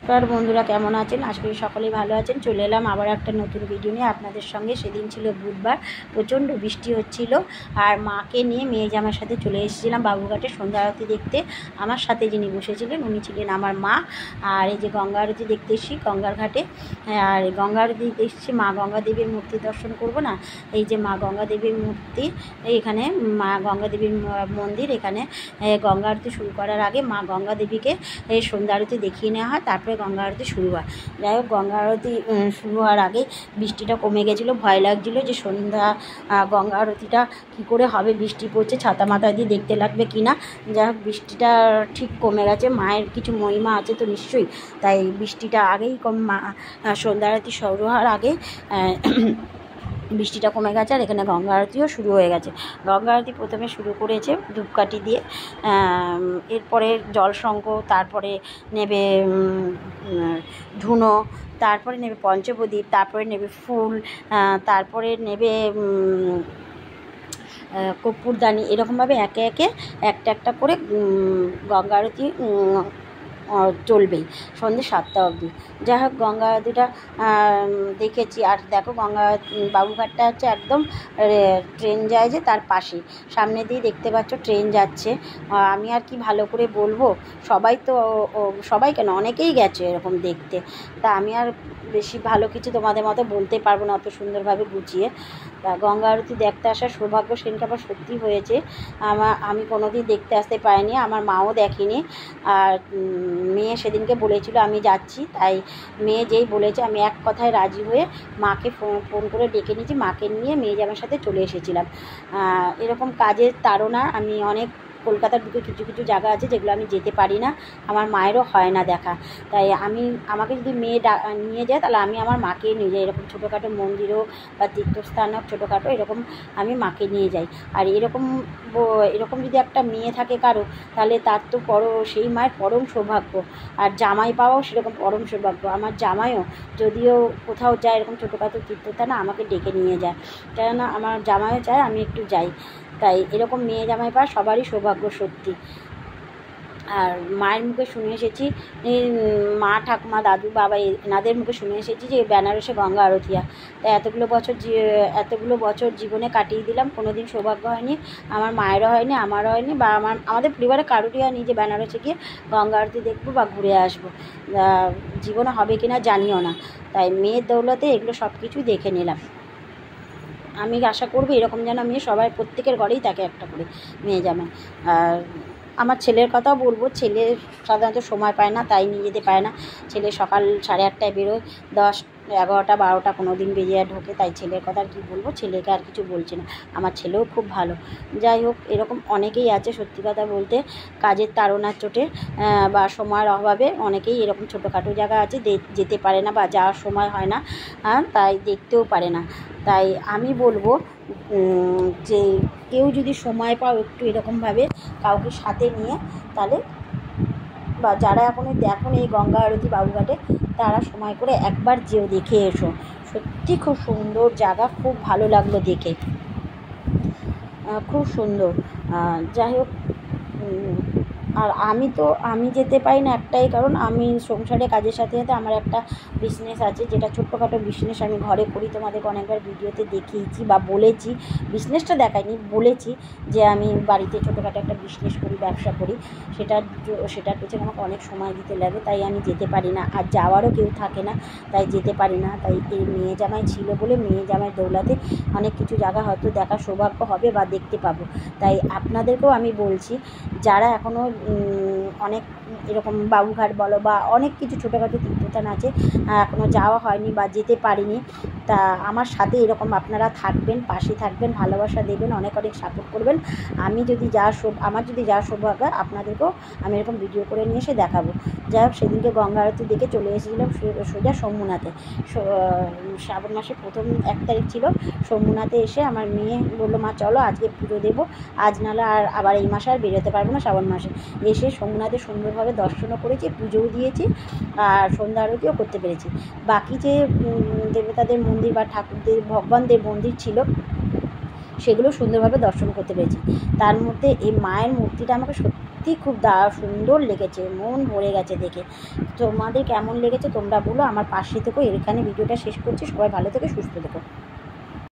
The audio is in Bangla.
নমস্কার বন্ধুরা, কেমন আছেন? আশা করি সকলেই ভালো আছেন। চলে এলাম আবার একটা নতুন ভিডিও নিয়ে আপনাদের সঙ্গে। সেদিন ছিল বুধবার, প্রচণ্ড বৃষ্টি হচ্ছিল, আর মাকে নিয়ে মেয়ে জামার সাথে চলে এসেছিলাম বাবুঘাটে সন্ধ্যা আরতি দেখতে। আমার সাথে যিনি বসেছিলেন উনি ছিলেন আমার মা। আর এই যে গঙ্গা আরতি দেখতে এসেছি গঙ্গার ঘাটে। আর গঙ্গা আরতি দেখতে এসেছি, মা গঙ্গা দেবীর মূর্তি দর্শন করব না। এই যে মা গঙ্গা দেবীর মূর্তি, এখানে মা গঙ্গা দেবীর মন্দির। এখানে গঙ্গা আরতি শুরু করার আগে মা গঙ্গা দেবীকে সন্ধ্যা আরতি দেখিয়ে নেওয়া হয়, তারপরে গঙ্গা আরতি শুরু হয়। যাই হোক, গঙ্গা আরতি শুরু হওয়ার আগে বৃষ্টিটা কমে গেছিলো, ভয় লাগছিলো যে সন্ধ্যা গঙ্গা আরতিটা কী করে হবে, বৃষ্টি পড়ছে, ছাতা মাথা দিয়ে দেখতে লাগবে কি না। যাই হোক, বৃষ্টিটা ঠিক কমে গেছে, মায়ের কিছু মহিমা আছে তো নিশ্চয়ই, তাই বৃষ্টিটা আগেই সন্ধ্যা আরতি শুরু হওয়ার আগে বৃষ্টিটা কমে গেছে। আর এখানে গঙ্গা আরতিও শুরু হয়ে গেছে। গঙ্গা আরতি প্রথমে শুরু করেছে ধূপকাঠি দিয়ে, এরপরে জলশঙ্খ, তারপরে নেবে ধুনো, তারপরে নেবে পঞ্চপ্রদীপ, তারপরে নেবে ফুল, তারপরে নেবে কর্পূরদানি। এরকমভাবে একে একে একটা একটা করে গঙ্গা আরতি চলবেই সন্ধ্যে 7টা অবধি। যাই হোক, গঙ্গা আরতিটা দেখেছি। আর দেখো, গঙ্গা বাবুঘাটটা হচ্ছে একদম ট্রেন যায় যে তার পাশে, সামনে দিয়ে দেখতে পাচ্ছ ট্রেন যাচ্ছে। আমি আর কি ভালো করে বলবো, সবাই কেন, অনেকেই গেছে এরকম দেখতে। তা আমি আর বেশি ভালো কিছু তোমাদের মতো বলতে পারবো না অত সুন্দরভাবে গুছিয়ে। তা গঙ্গা আরতি দেখতে আসার সৌভাগ্য সেদিনকে আবার সত্যি হয়েছে। আমি কোনোদিন দেখতে আসতে পারিনি, আমার মাও দেখেনি। আর মেয়ে সেদিনকে বলেছিল আমি যাচ্ছি, তাই মেয়ে যেই বলেছে আমি এক কথায় রাজি হয়ে মাকে ফোন করে ডেকে নিয়েছি। মাকে নিয়ে মেয়ে জামার সাথে চলে এসেছিলাম। এরকম কাজের তাড়না, আমি অনেক কলকাতার বুকে কিছু কিছু জায়গা আছে যেগুলো আমি যেতে পারি না, আমার মায়েরও হয় না দেখা। তাই আমাকে যদি মেয়ে নিয়ে যায়, তাহলে আমি আমার মাকে নিয়ে যাই। এরকম ছোটোখাটো মন্দিরও বা তীর্থস্থান হোক ছোটোখাটো, এরকম আমি মাকে নিয়ে যাই। আর এরকম যদি একটা মেয়ে থাকে কারো, তাহলে তার তো সেই মায়ের পরম সৌভাগ্য। আর জামাই পাওয়াও সেরকম পরম সৌভাগ্য। আমার জামাইও যদিও কোথাও যায় এরকম ছোটোখাটো তীর্থস্থানে, আমাকে ডেকে নিয়ে যায়, কেননা আমার জামাইও চায় আমি একটু যাই। তাই এরকম মেয়ে জামাই পাওয়া সবারই সৌভাগ্য সত্যি। আর মায়ের মুখে শুনে এসেছি, মা ঠাকুমা দাদু বাবা এনাদের মুখে শুনে এসেছি যে বেনারসে গঙ্গা আরতি হয়। তাই এতগুলো বছর জীবনে কাটিয়ে দিলাম, কোনো দিন সৌভাগ্য হয়নি, আমার মায়েরও হয়নি, আমারও হয়নি, বা আমাদের পরিবারে কারোরই হয়নি যে বেনারসে গিয়ে গঙ্গা আরতি দেখবো বা ঘুরে আসবো। জীবনে হবে কিনা জানিও না। তাই মেয়ের দৌলতে এগুলো সব কিছুই দেখে নিলাম। আমি আশা করবো এরকম যেন সবাই প্রত্যেকের ঘরেই থাকে একটা করে মেয়ে জামাই। আর আমার ছেলের কথাও বলবো, ছেলে সাধারণত সময় পায় না, তাই নিয়ে যেতে পারে না। ছেলে সকাল 8:30টায় বেরোয়, 10, 11টা, 12টা কোনো দিন বেরিয়ে ঢোকে। তাই ছেলের কথা আর কী বলবো, ছেলেকে আর কিছু বলছি না। আমার ছেলেও খুব ভালো। যাই হোক, এরকম অনেকেই আছে সত্যি কথা বলতে, কাজের তাড়নার চোটে বা সময়ের অভাবে অনেকেই এরকম ছোটোখাটো জায়গা আছে যেতে পারে না বা যাওয়ার সময় হয় না, তাই দেখতেও পারে না। তাই আমি বলবো যে কেউ যদি সময় পাও একটু এরকমভাবে কাউকে সাথে নিয়ে, তাহলে বা যারা এখন এই গঙ্গা আরতি বাবুঘাটে, তারা সময় করে একবার যেও, দেখে এসো। সত্যি খুব সুন্দর জায়গা, খুব ভালো লাগলো দেখে, খুব সুন্দর। যাই হোক, আর আমি যেতে পারি না একটাই কারণ, আমি সংসারে কাজের সাথে সাথে আমার একটা বিজনেস আছে, যেটা ছোট্টখাটো বিজনেস আমি ঘরে করি। তোমাদেরকে অনেকবার ভিডিওতে দেখিয়েছি বা বলেছি, বিজনেসটা দেখাইনি, বলেছি যে আমি বাড়িতে ছোটোখাটো একটা বিজনেস করি, ব্যবসা করি। সেটার পেছনে আমাকে অনেক সময় দিতে লাগে, তাই আমি যেতে পারি না। আর যাওয়ারও কেউ থাকে না, তাই যেতে পারি না। তাই এই মেয়ে জামাই ছিল বলে মেয়ে জামাই দৌলতে অনেক কিছু জায়গা হয়তো দেখার সৌভাগ্য হবে বা দেখতে পাবো। তাই আপনাদেরকেও আমি বলছি, যারা এখনও অনেক এরকম বাবুঘাট বলো বা অনেক কিছু ছোটোখাটো তীর্থস্থান আছে এখনও যাওয়া হয়নি বা যেতে পারিনি, তা আমার সাথে এরকম আপনারা থাকবেন, পাশে থাকবেন, ভালোবাসা দেবেন, অনেক অনেক সাপোর্ট করবেন। আমার যদি যাওয়ার সৌভাগ্য হয়, আপনাদেরকেও আমি এরকম ভিডিও করে নিয়ে এসে দেখাবো। যাই হোক, সেদিনকে গঙ্গা আরতি দেখে চলে এসেছিলাম সোজা শম্ভুনাথে। শ্রাবণ মাসে প্রথম 1 তারিখ ছিল। শম্ভুনাথে এসে আমার মেয়ে বললো, মা চলো আজকে পুজো দেবো, আজ নাহলে আবার এই মাসে আর বেরোতে পারবো না, শ্রাবণ মাসে। এসে শম্ভুনাথে সুন্দরভাবে দর্শনও করেছি, পুজোও দিয়েছি, আর সন্ধ্যা আরতিও করতে পেরেছি। বাকি যে দেবতাদের মন্দির বা ঠাকুরদের ভগবানদের মন্দির ছিল, সেগুলো সুন্দরভাবে দর্শন করতে পেরেছি। তার মধ্যে এই মায়ের মূর্তিটা আমাকে সত্যি সত্যি খুব সুন্দর লেগেছে, মন ভরে গেছে দেখে। তোমাদের কেমন লেগেছে তোমরা বলো, আমার পাশে থেকো। এখানে ভিডিওটা শেষ করছি। সবাই ভালো থেকো, সুস্থ থেকো।